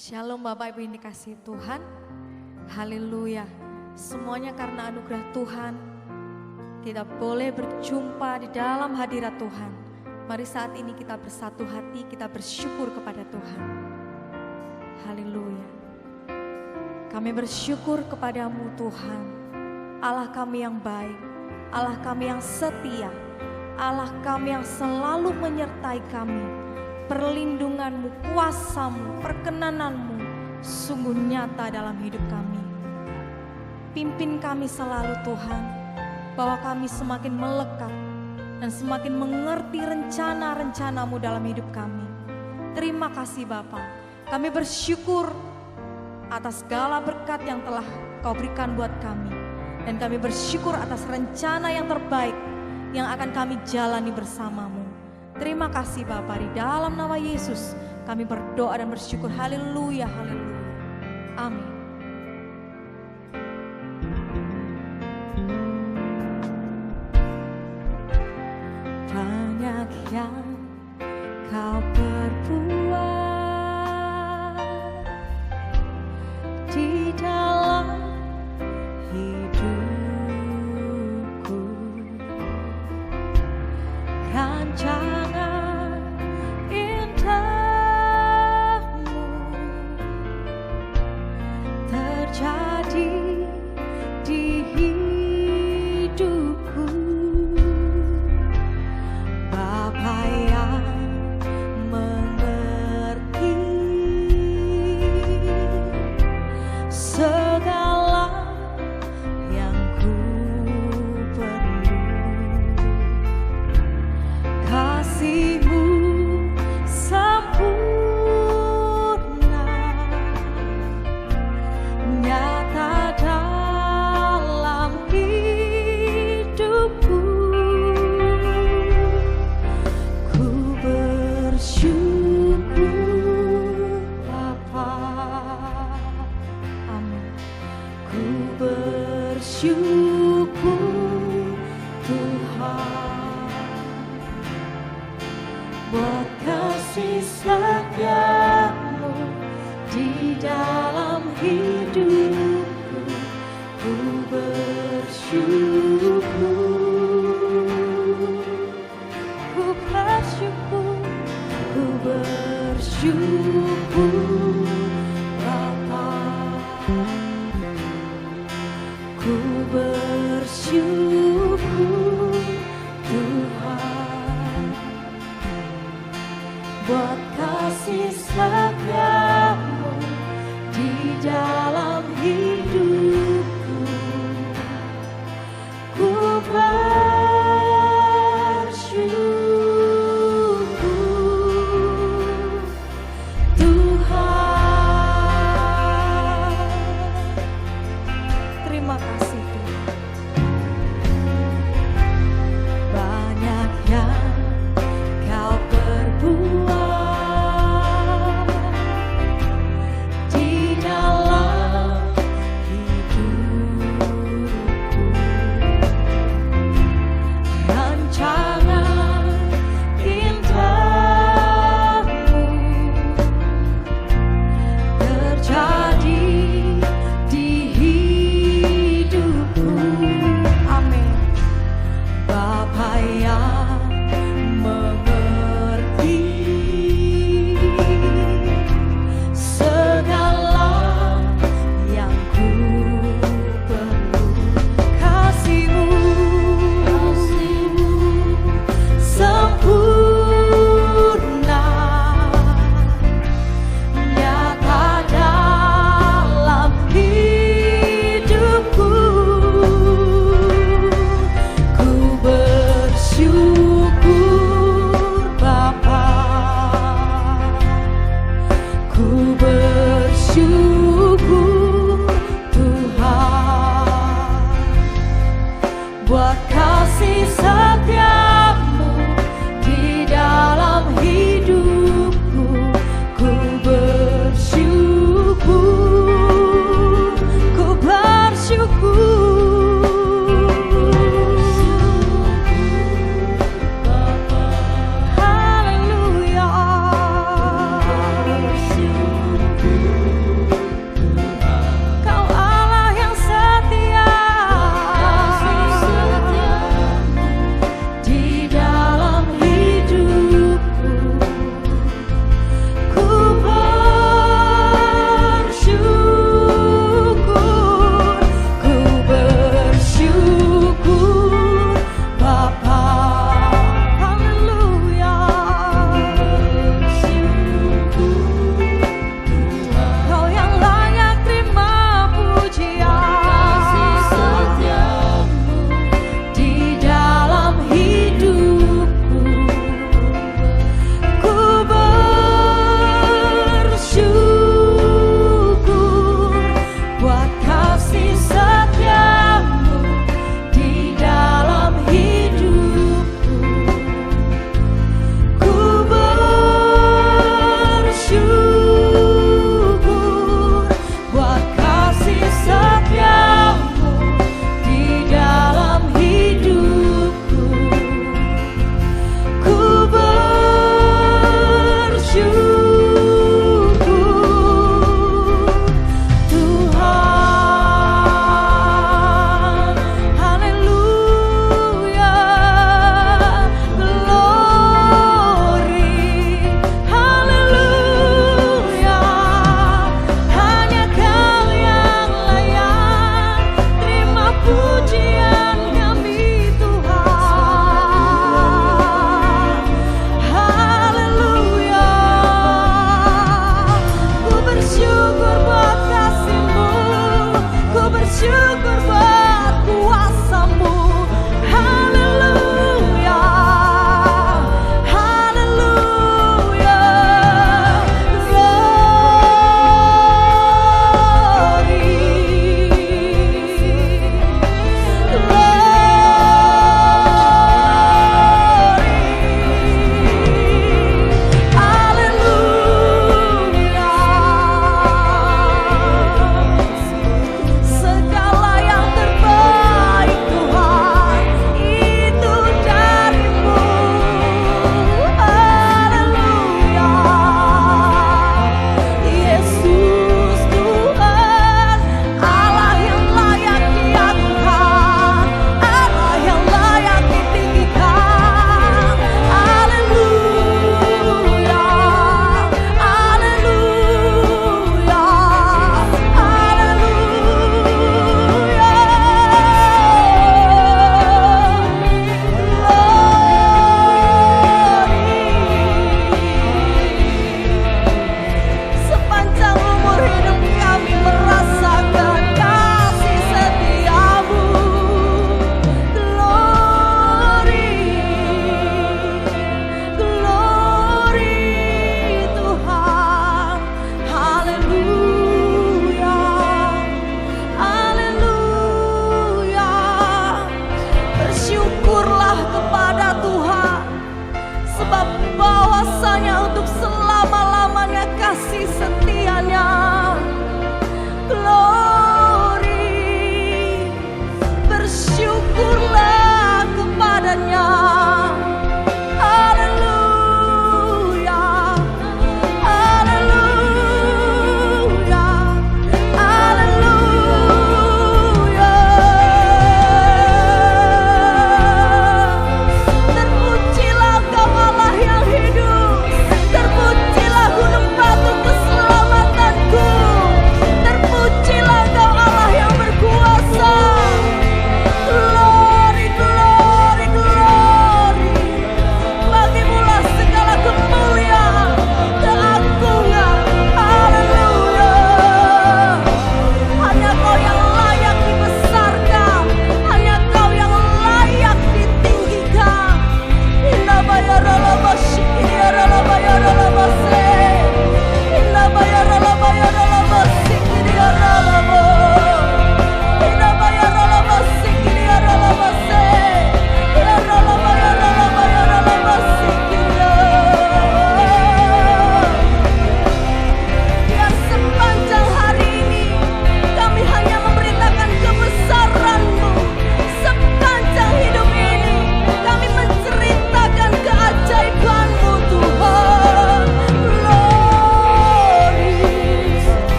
Shalom Bapak Ibu yang dikasihi Tuhan. Haleluya. Semuanya karena anugerah Tuhan. Kita boleh berjumpa di dalam hadirat Tuhan. Mari saat ini kita bersatu hati, kita bersyukur kepada Tuhan. Haleluya. Kami bersyukur kepadamu Tuhan. Allah kami yang baik, Allah kami yang setia, Allah kami yang selalu menyertai kami. Perlindunganmu, kuasamu, perkenananmu sungguh nyata dalam hidup kami. Pimpin kami selalu Tuhan, bahwa kami semakin melekat dan semakin mengerti rencana-rencanamu dalam hidup kami. Terima kasih Bapa. Kami bersyukur atas segala berkat yang telah Kau berikan buat kami. Dan kami bersyukur atas rencana yang terbaik yang akan kami jalani bersamamu. Terima kasih Bapa, di dalam nama Yesus kami berdoa dan bersyukur. Haleluya, haleluya. Amin. Banyak yang Kau perbuat di dalam hidupku, rancangan indahmu terjadi di hidupku. Bapa yang mengerti segala yang ku perlu, kasih-Mu sempurna nyata dalam hidupku. Ku bersyukur Bapa. Amin. Ku bersyukur Tuhan buat kasih setiamu di dalam hidupku. Ku bersyukur, ku bersyukur, ku bersyukur Bapa. Ku bersyukur Tuhan buat kasih setiamu di dalam hidupku.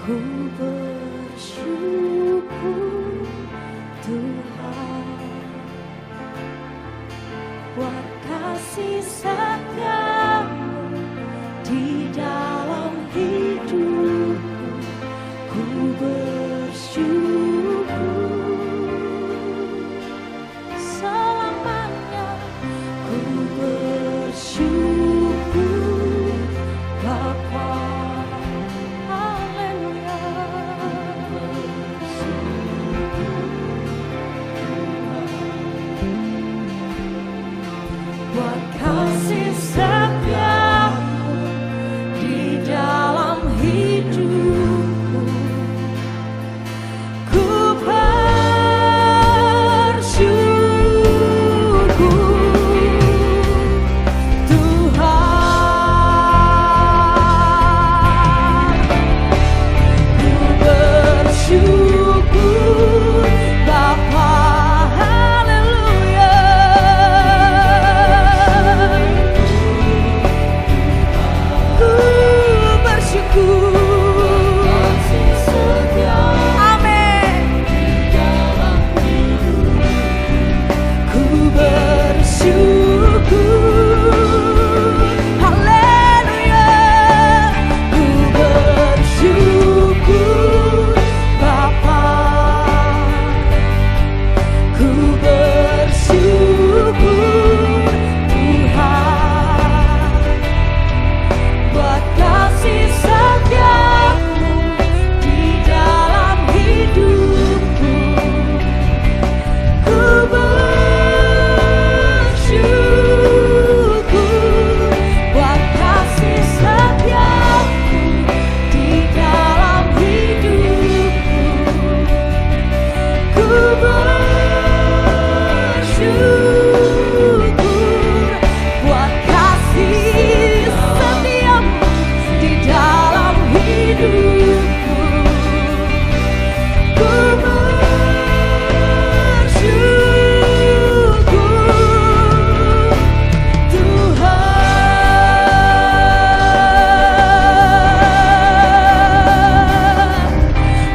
Ku bersyukur Tuhan buat kasih setiamu di dalam hidupku. Ku bersyukur selamanya. Ku bersyukur Bapa. Haleluya. Buat kasih setiamu di dalam hidupku. Ku bersyukur Tuhan. Ku bersyukur Bapa. Haleluya. Ku bersyukur. Amin. Ku bersyukur. Haleluya. Ku bersyukur Bapa. Ku bersyukur Tuhan buat kasih setiamu di dalam hidupku. Ku bersyukur buat kasih setiamu di dalam hidupku. Ku bersyukur buat kasih setiamu di dalam hidupku. Ku bersyukur Tuhan.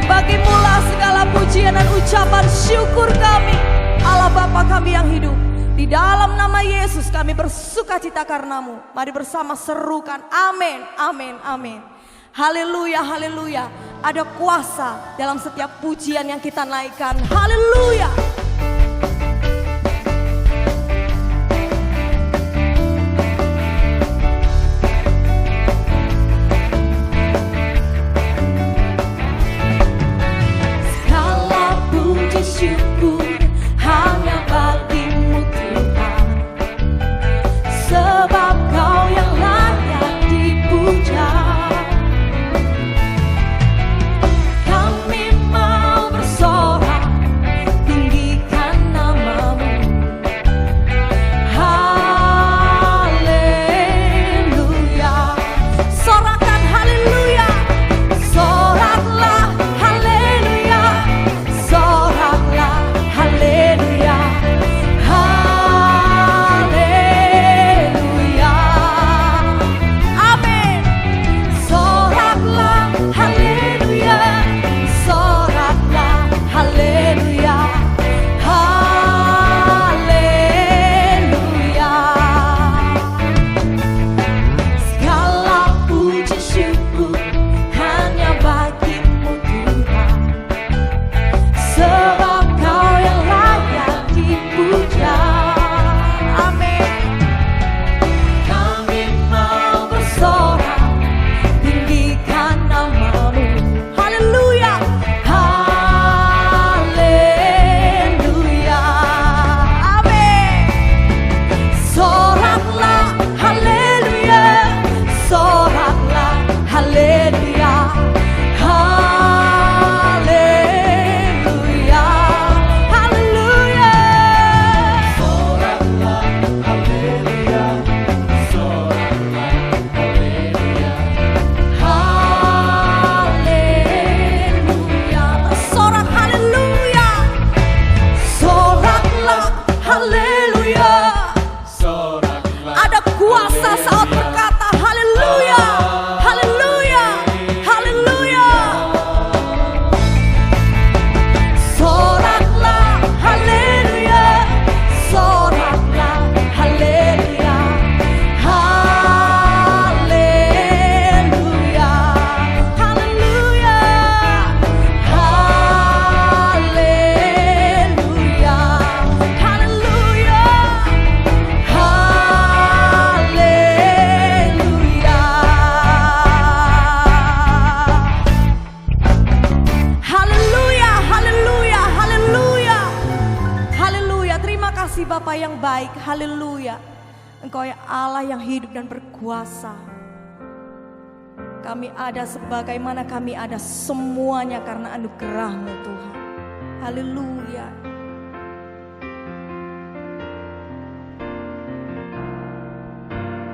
Bagimulah segala pujian dan ucapan syukur kami, Allah Bapa kami yang hidup. Di dalam nama Yesus kami bersukacita karenamu. Mari bersama serukan amin, amin, amin. Haleluya, haleluya. Ada kuasa dalam setiap pujian yang kita naikkan. Haleluya. Segala puji syukur hanya bagimu Tuhan, sebab Kau yang layak dipuja. Kami mau bersorak tinggi yang baik. Haleluya. Engkau ya Allah yang hidup dan berkuasa. Kami ada sebagaimana kami ada, semuanya karena anugerah-Mu Tuhan. Haleluya.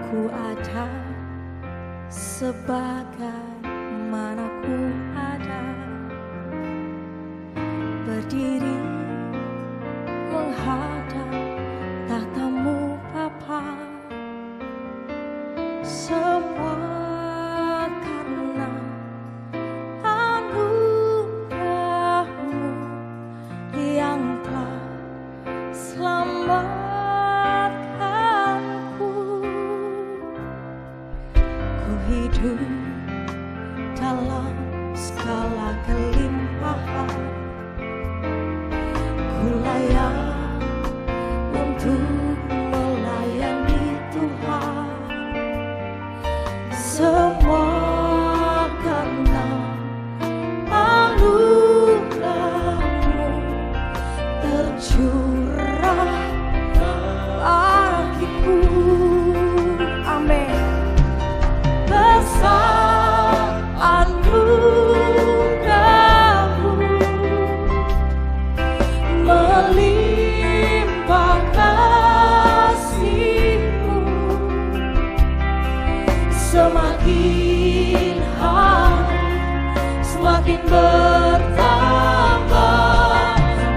Ku ada sebagaimana ku ada, berdiri menghadap tahta-Mu Bapa. Semua karena anugerah-Mu yang telah selamatkanku. Ku hidup dalam segala kelimpahan, ku layak untuk melayani Tuhan. Semua karena anugerah-Mu tercurah bagiku. Amin. Besar anugerah-Mu, melimpah kasih-Mu, semakin hari semakin bertambah.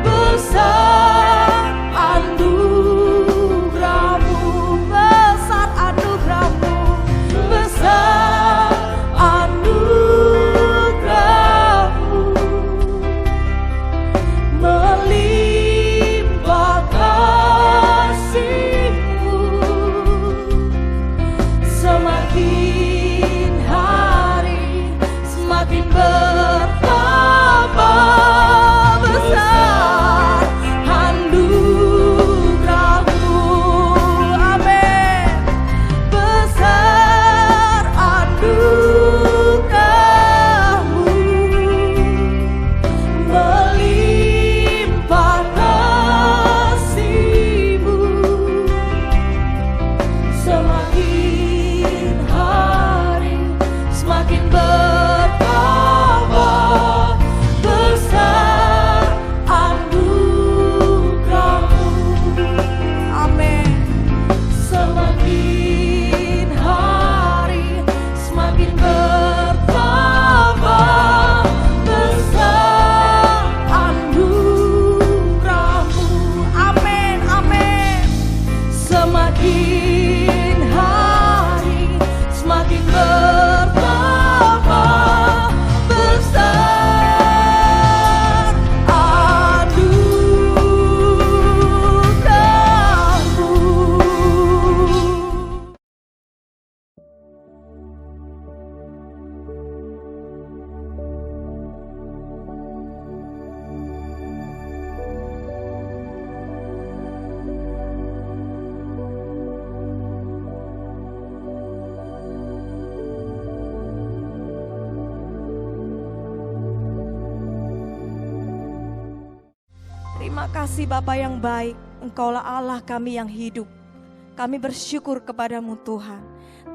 Besar anugerah-Mu, besar anugerah-Mu, besar anugerah-Mu, melimpah kasih-Mu, semakin hari semakin bertambah. Besar anugerah-Mu, amin. Besar anugerah-Mu, melimpah kasih-Mu, semakin hari semakin bertambah. Besar anugerah-Mu, amin. Semakin hari semakin bertambah. Besar anugerah-Mu, amin, amin. Semakin hari semakin bertambah. Besar anugerah-Mu. Terima kasih Bapa yang baik, Engkaulah Allah kami yang hidup. Kami bersyukur kepadamu Tuhan.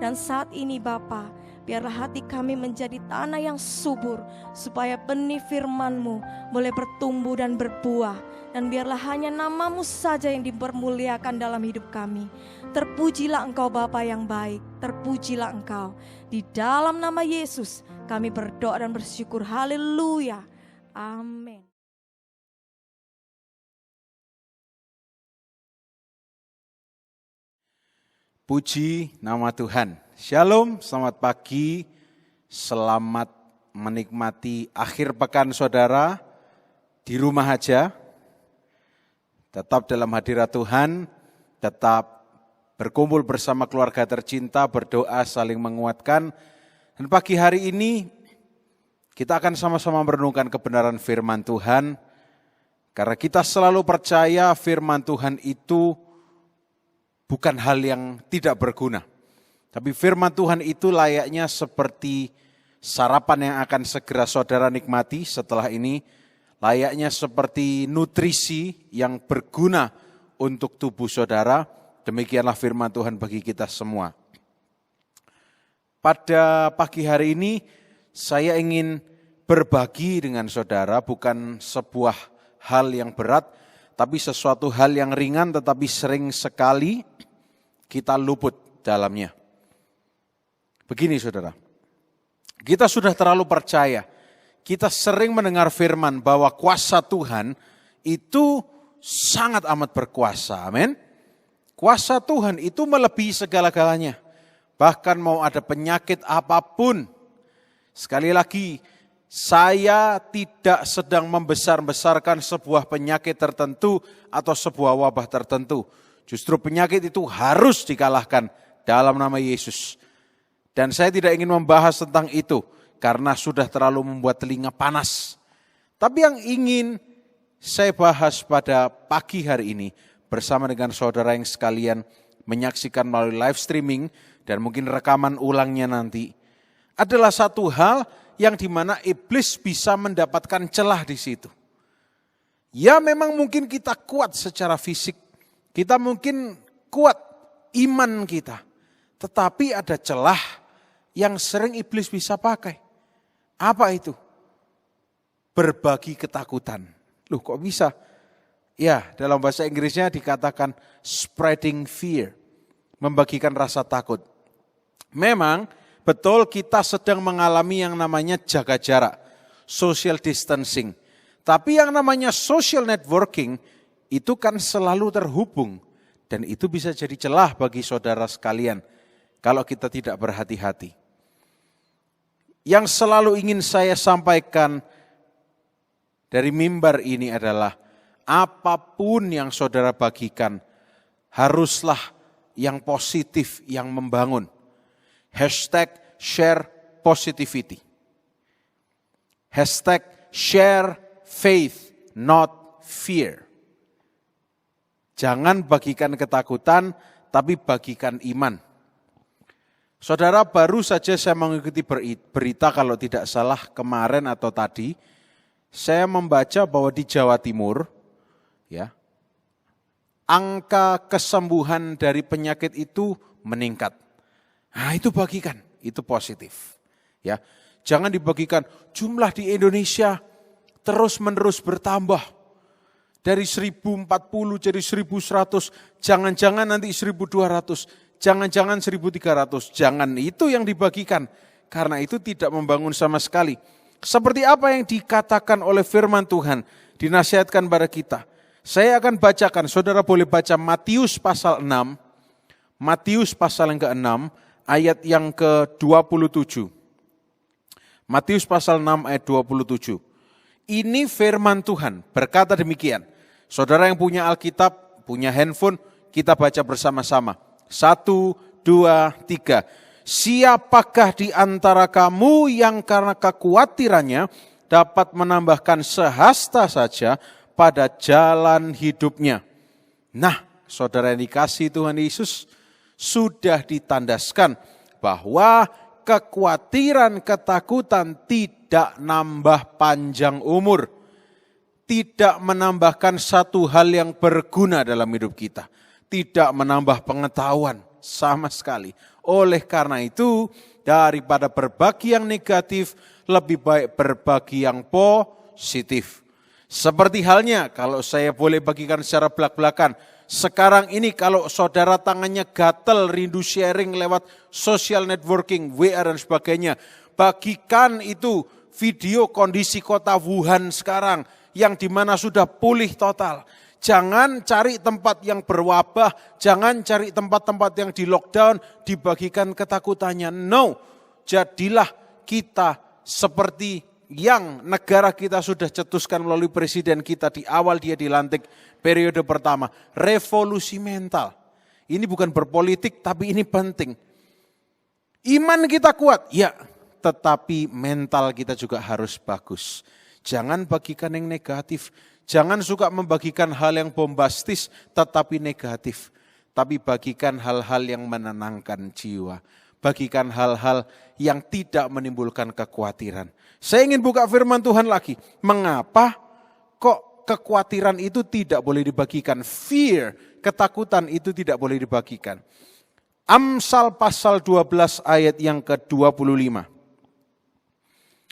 Dan saat ini Bapa, biarlah hati kami menjadi tanah yang subur, supaya benih firman-Mu boleh bertumbuh dan berbuah. Dan biarlah hanya nama-Mu saja yang dipermuliakan dalam hidup kami. Terpujilah Engkau Bapa yang baik, terpujilah Engkau. Di dalam nama Yesus kami berdoa dan bersyukur. Haleluya. Amin. Puji nama Tuhan. Shalom, selamat pagi, selamat menikmati akhir pekan saudara di rumah aja. Tetap dalam hadirat Tuhan, tetap berkumpul bersama keluarga tercinta, berdoa, saling menguatkan. Dan pagi hari ini kita akan sama-sama merenungkan kebenaran firman Tuhan. Karena kita selalu percaya firman Tuhan itu bukan hal yang tidak berguna. Tapi firman Tuhan itu layaknya seperti sarapan yang akan segera saudara nikmati setelah ini. Layaknya seperti nutrisi yang berguna untuk tubuh saudara. Demikianlah firman Tuhan bagi kita semua. Pada pagi hari ini saya ingin berbagi dengan saudara bukan sebuah hal yang berat, tapi sesuatu hal yang ringan tetapi sering sekali kita luput dalamnya. Begini saudara, kita sudah terlalu percaya, kita sering mendengar firman bahwa kuasa Tuhan itu sangat amat berkuasa, amin. Kuasa Tuhan itu melebihi segala-galanya, bahkan mau ada penyakit apapun. Sekali lagi, saya tidak sedang membesar-besarkan sebuah penyakit tertentu atau sebuah wabah tertentu. Justru penyakit itu harus dikalahkan dalam nama Yesus. Dan saya tidak ingin membahas tentang itu karena sudah terlalu membuat telinga panas. Tapi yang ingin saya bahas pada pagi hari ini bersama dengan saudara yang sekalian menyaksikan melalui live streaming dan mungkin rekaman ulangnya nanti adalah satu hal yang dimana iblis bisa mendapatkan celah di situ. Ya memang mungkin kita kuat secara fisik, kita mungkin kuat iman kita, tetapi ada celah yang sering iblis bisa pakai. Apa itu? Berbagi ketakutan. Loh kok bisa? Ya dalam bahasa Inggrisnya dikatakan spreading fear. Membagikan rasa takut. Memang betul kita sedang mengalami yang namanya jaga jarak. Social distancing. Tapi yang namanya social networking itu kan selalu terhubung. Dan itu bisa jadi celah bagi saudara sekalian. Kalau kita tidak berhati-hati. Yang selalu ingin saya sampaikan dari mimbar ini adalah apapun yang saudara bagikan haruslah yang positif, yang membangun. #share positivity. #share faith, not fear. Jangan bagikan ketakutan, tapi bagikan iman. Saudara, baru saja saya mengikuti berita kalau tidak salah kemarin atau tadi, saya membaca bahwa di Jawa Timur, ya, angka kesembuhan dari penyakit itu meningkat. Nah, itu bagikan, itu positif. Ya, jangan dibagikan jumlah di Indonesia terus-menerus bertambah. Dari 1040 jadi 1100, jangan-jangan nanti 1200, jangan-jangan 1300. Jangan itu yang dibagikan, karena itu tidak membangun sama sekali. Seperti apa yang dikatakan oleh firman Tuhan, dinasihatkan pada kita. Saya akan bacakan, saudara boleh baca Matius pasal 6, Matius pasal yang ke-6, ayat yang ke-27. Matius pasal 6 ayat 27. Ini firman Tuhan, berkata demikian. Saudara yang punya Alkitab, punya handphone, kita baca bersama-sama. 1, 2, 3. Siapakah di antara kamu yang karena kekhawatirannya dapat menambahkan sehasta saja pada jalan hidupnya? Nah, saudara yang dikasihi Tuhan Yesus, sudah ditandaskan bahwa kekhawatiran, ketakutan tidak nambah panjang umur. Tidak menambahkan satu hal yang berguna dalam hidup kita. Tidak menambah pengetahuan sama sekali. Oleh karena itu, daripada berbagi yang negatif, lebih baik berbagi yang positif. Seperti halnya, kalau saya boleh bagikan secara belak-belakan, sekarang ini kalau saudara tangannya gatel, rindu sharing lewat social networking, WA dan sebagainya, bagikan itu video kondisi kota Wuhan sekarang, yang dimana sudah pulih total. Jangan cari tempat yang berwabah, jangan cari tempat-tempat yang di lockdown, dibagikan ketakutannya. No, jadilah kita seperti yang negara kita sudah cetuskan melalui presiden kita di awal dia dilantik periode pertama. Revolusi mental. Ini bukan berpolitik, tapi ini penting. Iman kita kuat, ya, tetapi mental kita juga harus bagus. Jangan bagikan yang negatif. Jangan suka membagikan hal yang bombastis tetapi negatif. Tapi bagikan hal-hal yang menenangkan jiwa. Bagikan hal-hal yang tidak menimbulkan kekhawatiran. Saya ingin buka firman Tuhan lagi. Mengapa kok kekhawatiran itu tidak boleh dibagikan. Fear, ketakutan itu tidak boleh dibagikan. Amsal pasal 12 ayat yang ke-25.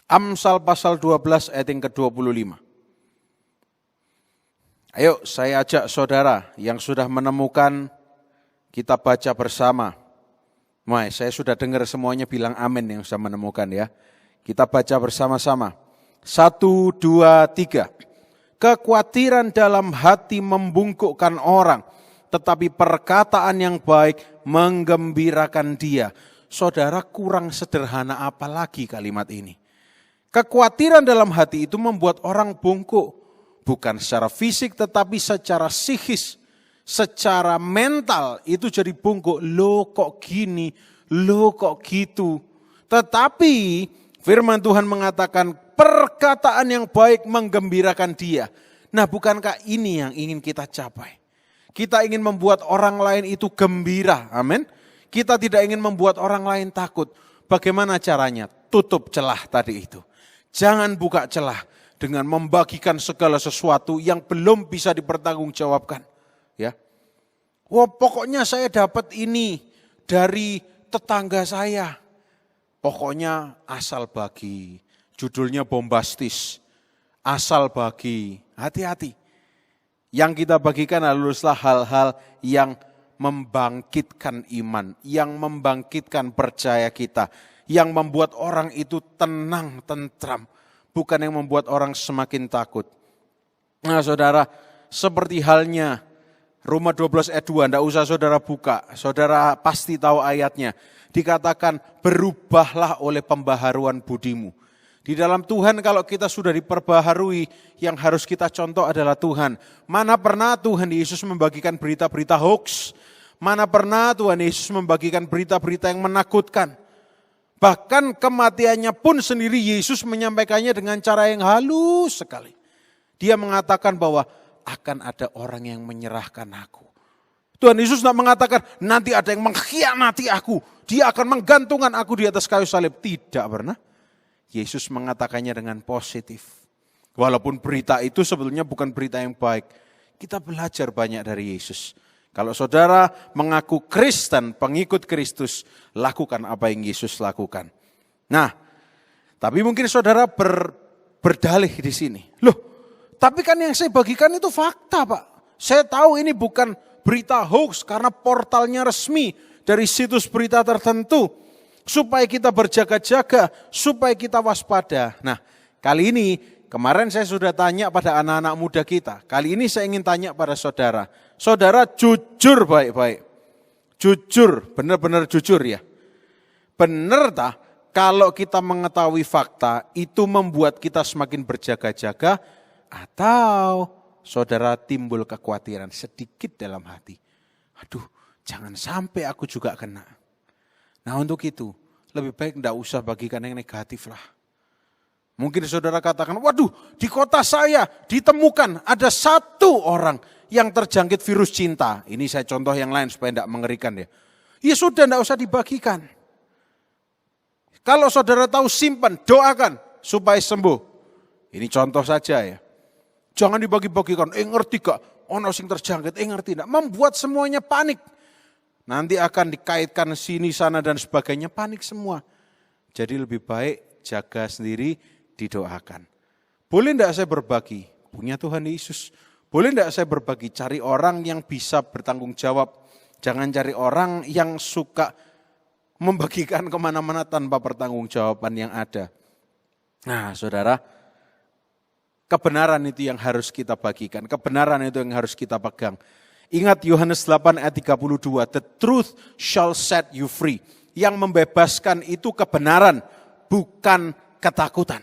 Amsal pasal 12 ayat yang ke-25. Ayo saya ajak saudara yang sudah menemukan, kita baca bersama. Saya sudah dengar semuanya bilang amin yang sudah menemukan ya. Kita baca bersama-sama. 1, 2, 3. Kekhawatiran dalam hati membungkukkan orang, tetapi perkataan yang baik menggembirakan dia. Saudara, kurang sederhana apa lagi kalimat ini? Kekhawatiran dalam hati itu membuat orang bungkuk. Bukan secara fisik tetapi secara psikis. Secara mental itu jadi bungkuk. Loh kok gini, loh kok gitu. Tetapi firman Tuhan mengatakan perkataan yang baik menggembirakan dia. Nah, bukankah ini yang ingin kita capai? Kita ingin membuat orang lain itu gembira, amin. Kita tidak ingin membuat orang lain takut. Bagaimana caranya? Tutup celah tadi itu. Jangan buka celah dengan membagikan segala sesuatu yang belum bisa dipertanggungjawabkan. Ya, pokoknya saya dapat ini dari tetangga saya. Pokoknya asal bagi, judulnya bombastis, asal bagi, hati-hati. Yang kita bagikan adalah hal-hal yang membangkitkan iman, yang membangkitkan percaya kita, yang membuat orang itu tenang, tentram, bukan yang membuat orang semakin takut. Nah saudara, seperti halnya Roma 12 ayat 2, tidak usah saudara buka, saudara pasti tahu ayatnya. Dikatakan berubahlah oleh pembaharuan budimu. Di dalam Tuhan kalau kita sudah diperbaharui, yang harus kita contoh adalah Tuhan. Mana pernah Tuhan Yesus membagikan berita-berita hoax? Mana pernah Tuhan Yesus membagikan berita-berita yang menakutkan? Bahkan kematiannya pun sendiri Yesus menyampaikannya dengan cara yang halus sekali. Dia mengatakan bahwa akan ada orang yang menyerahkan aku. Tuhan Yesus tidak mengatakan nanti ada yang mengkhianati aku. Dia akan menggantungkan aku di atas kayu salib. Tidak pernah. Yesus mengatakannya dengan positif. Walaupun berita itu sebetulnya bukan berita yang baik. Kita belajar banyak dari Yesus. Kalau saudara mengaku Kristen, pengikut Kristus, lakukan apa yang Yesus lakukan. Nah, tapi mungkin saudara berdalih di sini. Loh, tapi kan yang saya bagikan itu fakta Pak. Saya tahu ini bukan berita hoax karena portalnya resmi dari situs berita tertentu. Supaya kita berjaga-jaga, supaya kita waspada. Nah, kali ini, kemarin saya sudah tanya pada anak-anak muda kita. Kali ini saya ingin tanya pada saudara. Saudara jujur baik-baik. Jujur, benar-benar jujur ya. Benar tak kalau kita mengetahui fakta itu membuat kita semakin berjaga-jaga atau saudara timbul kekhawatiran sedikit dalam hati. Aduh, jangan sampai aku juga kena. Nah untuk itu, lebih baik tidak usah bagikan yang negatif lah. Mungkin saudara katakan, waduh di kota saya ditemukan ada 1 orang yang terjangkit virus cinta. Ini saya contoh yang lain supaya tidak mengerikan ya. Ya sudah tidak usah dibagikan. Kalau saudara tahu simpan, doakan supaya sembuh. Ini contoh saja ya. Jangan dibagi-bagikan, ngerti gak? Ono sing terjangkit, ngerti gak? Membuat semuanya panik. Nanti akan dikaitkan sini, sana dan sebagainya, panik semua. Jadi lebih baik jaga sendiri, didoakan. Boleh tidak saya berbagi? Punya Tuhan Yesus. Boleh tidak saya berbagi? Cari orang yang bisa bertanggung jawab. Jangan cari orang yang suka membagikan kemana-mana tanpa pertanggungjawaban yang ada. Nah saudara, kebenaran itu yang harus kita bagikan. Kebenaran itu yang harus kita pegang. Ingat Yohanes 8 ayat 32, the truth shall set you free. Yang membebaskan itu kebenaran, bukan ketakutan.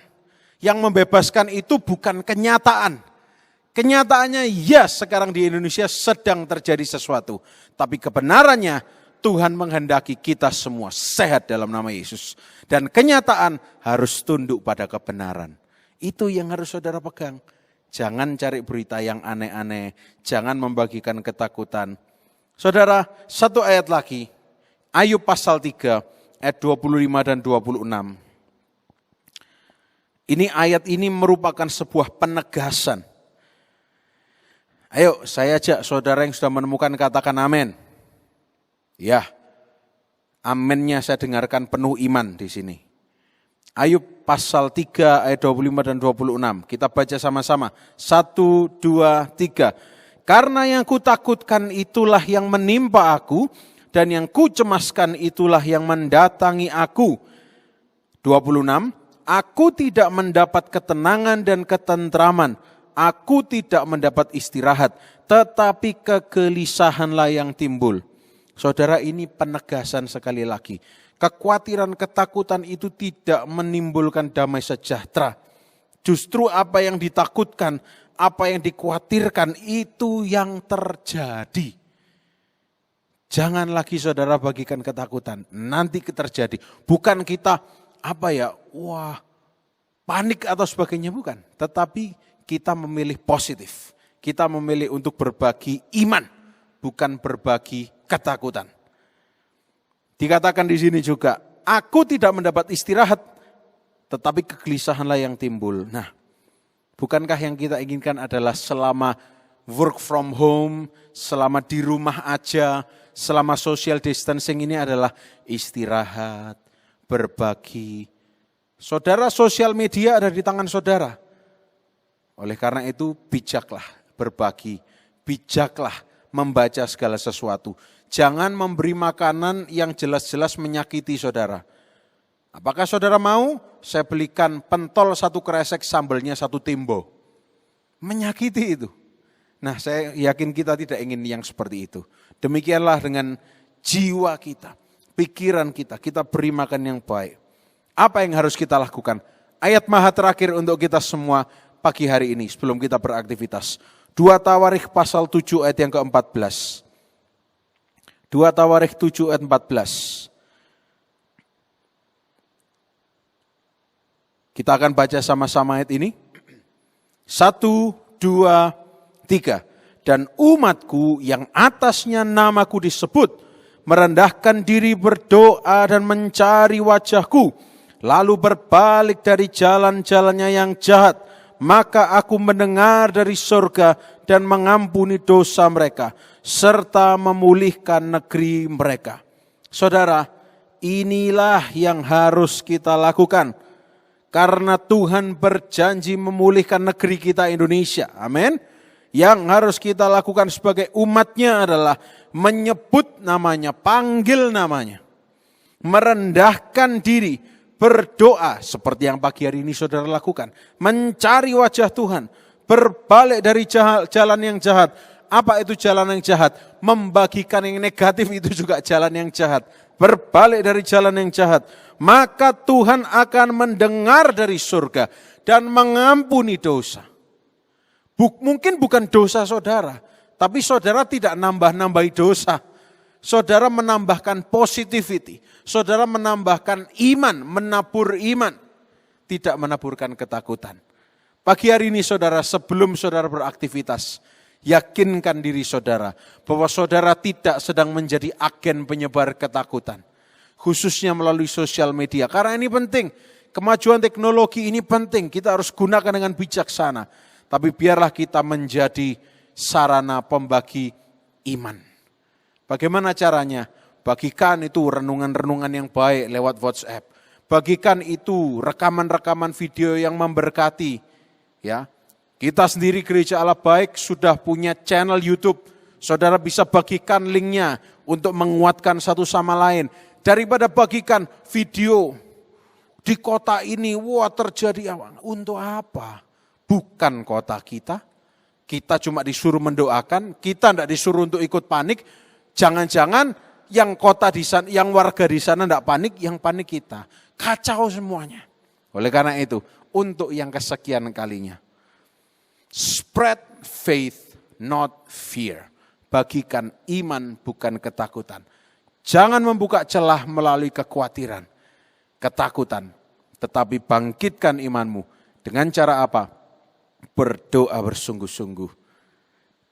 Yang membebaskan itu bukan kenyataan. Kenyataannya ya sekarang di Indonesia sedang terjadi sesuatu. Tapi kebenarannya Tuhan menghendaki kita semua sehat dalam nama Yesus. Dan kenyataan harus tunduk pada kebenaran. Itu yang harus saudara pegang. Jangan cari berita yang aneh-aneh. Jangan membagikan ketakutan. Saudara, 1 ayat lagi. Ayub pasal 3 ayat 25 dan 26. Ini ayat ini merupakan sebuah penegasan. Ayo, saya ajak saudara yang sudah menemukan katakan amin. Ya, aminnya saya dengarkan penuh iman di sini. Ayub pasal 3 ayat 25 dan 26. Kita baca sama-sama. 1, 2, 3. Karena yang kutakutkan itulah yang menimpa aku, dan yang kucemaskan itulah yang mendatangi aku. 26. Aku tidak mendapat ketenangan dan ketentraman. Aku tidak mendapat istirahat, tetapi kegelisahanlah yang timbul. Saudara, ini penegasan sekali lagi. Kekhawatiran, ketakutan itu tidak menimbulkan damai sejahtera. Justru apa yang ditakutkan, apa yang dikhawatirkan itu yang terjadi. Jangan lagi saudara bagikan ketakutan, nanti terjadi. Bukan kita panik atau sebagainya, bukan. Tetapi kita memilih positif. Kita memilih untuk berbagi iman, bukan berbagi ketakutan. Dikatakan di sini juga, aku tidak mendapat istirahat, tetapi kegelisahanlah yang timbul. Nah, bukankah yang kita inginkan adalah selama work from home, selama di rumah aja, selama social distancing ini adalah istirahat, berbagi. Saudara, sosial media ada di tangan saudara. Oleh karena itu bijaklah berbagi, bijaklah membaca segala sesuatu. Jangan memberi makanan yang jelas-jelas menyakiti saudara. Apakah saudara mau saya belikan pentol 1 kresek, sambalnya 1 timbo? Menyakiti itu. Nah, saya yakin kita tidak ingin yang seperti itu. Demikianlah dengan jiwa kita, pikiran kita beri makan yang baik. Apa yang harus kita lakukan? Ayat maha terakhir untuk kita semua pagi hari ini sebelum kita beraktivitas. 2 Tawarikh pasal 7 ayat yang ke-14. 2 Tawarikh 7 ayat 14. Kita akan baca sama-sama ayat ini. 1, 2, 3. Dan umatku yang atasnya namaku disebut, merendahkan diri, berdoa dan mencari wajahku, lalu berbalik dari jalan-jalannya yang jahat, maka aku mendengar dari surga dan mengampuni dosa mereka, serta memulihkan negeri mereka. Saudara, inilah yang harus kita lakukan. Karena Tuhan berjanji memulihkan negeri kita Indonesia. Amin. Yang harus kita lakukan sebagai umatnya adalah menyebut namanya, panggil namanya. Merendahkan diri, berdoa seperti yang pagi hari ini saudara lakukan. Mencari wajah Tuhan, berbalik dari jalan yang jahat. Apa itu jalan yang jahat? Membagikan yang negatif itu juga jalan yang jahat. Berbalik dari jalan yang jahat. Maka Tuhan akan mendengar dari surga dan mengampuni dosa. Mungkin bukan dosa saudara, tapi saudara tidak nambah-nambahi dosa. Saudara menambahkan positivity. Saudara menambahkan iman, menabur iman. Tidak menaburkan ketakutan. Pagi hari ini saudara, sebelum saudara beraktivitas, yakinkan diri saudara bahwa saudara tidak sedang menjadi agen penyebar ketakutan. Khususnya melalui sosial media. Karena ini penting, kemajuan teknologi ini penting, kita harus gunakan dengan bijaksana. Tapi biarlah kita menjadi sarana pembagi iman. Bagaimana caranya? Bagikan itu renungan-renungan yang baik lewat WhatsApp. Bagikan itu rekaman-rekaman video yang memberkati. Ya, kita sendiri Gereja Allah Baik sudah punya channel YouTube. Saudara bisa bagikan linknya untuk menguatkan satu sama lain. Daripada bagikan video di kota ini, terjadi apa? Untuk apa? Bukan kota kita. Kita cuma disuruh mendoakan, kita tidak disuruh untuk ikut panik. Jangan-jangan yang kota di sana, yang warga di sana tidak panik, yang panik kita. Kacau semuanya. Oleh karena itu, untuk yang kesekian kalinya, spread faith, not fear. Bagikan iman, bukan ketakutan. Jangan membuka celah melalui kekhawatiran, ketakutan. Tetapi bangkitkan imanmu. Dengan cara apa? Berdoa bersungguh-sungguh.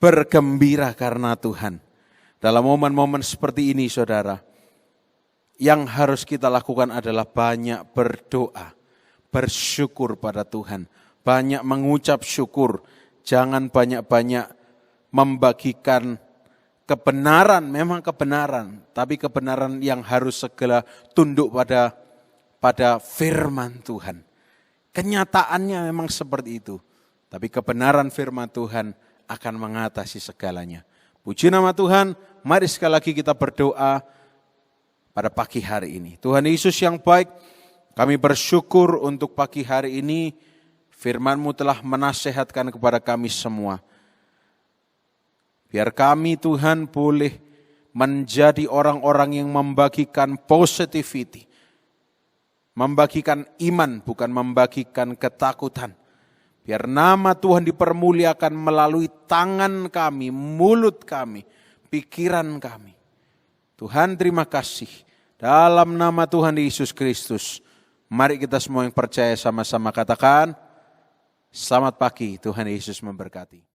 Bergembira karena Tuhan. Dalam momen-momen seperti ini saudara, yang harus kita lakukan adalah banyak berdoa. Bersyukur pada Tuhan. Banyak mengucap syukur. Jangan banyak-banyak membagikan kebenaran, memang kebenaran, tapi kebenaran yang harus segera tunduk pada firman Tuhan. Kenyataannya memang seperti itu, tapi kebenaran firman Tuhan akan mengatasi segalanya. Puji nama Tuhan, mari sekali lagi kita berdoa pada pagi hari ini. Tuhan Yesus yang baik, kami bersyukur untuk pagi hari ini firman-Mu telah menasihatkan kepada kami semua. Biar kami Tuhan boleh menjadi orang-orang yang membagikan positivity, membagikan iman bukan membagikan ketakutan. Biar nama Tuhan dipermuliakan melalui tangan kami, mulut kami, pikiran kami. Tuhan terima kasih. Dalam nama Tuhan Yesus Kristus, mari kita semua yang percaya sama-sama katakan, selamat pagi, Tuhan Yesus memberkati.